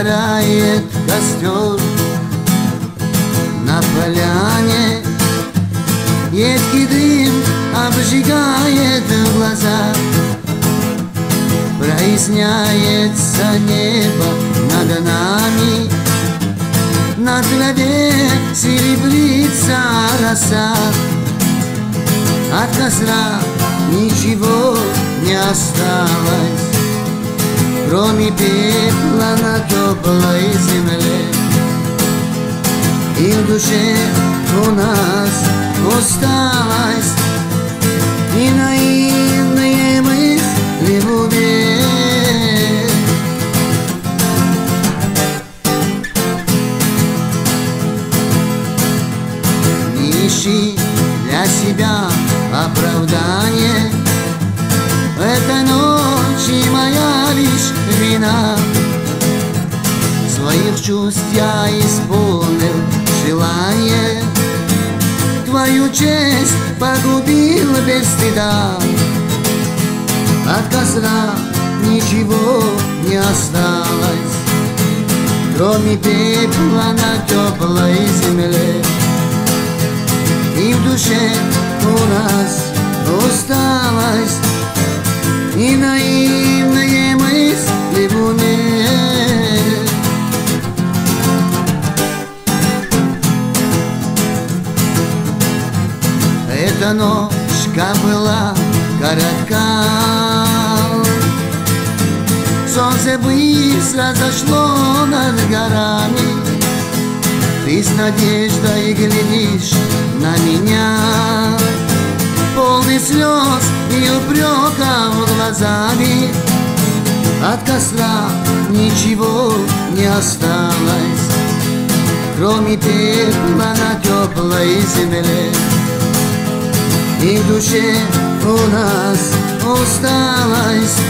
догорает костер. На поляне едкий дым обжигает глаза. Проясняется небо над нами, на траве серебрится роса. От костра ничего не осталось, кроме пепла на теплой земле. И в душе у нас усталость и наивные мысли в уме. Не ищи для себя оправдание, эта ночь и моя лишь вина. Своих чувств я исполнил желание, твою честь погубил без стыда. От костра ничего не осталось, кроме пепла на теплой земле. И в душе у нас усталость и наивные мысли в уме. Эта ночка была коротка, солнце быстро зашло над горами. Ты с надеждой глядишь на меня, полный слез и упреков глазами. От костра ничего не осталось, кроме пепла на теплой земле. И в душе у нас усталость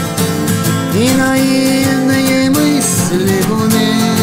и наивные мысли в уме.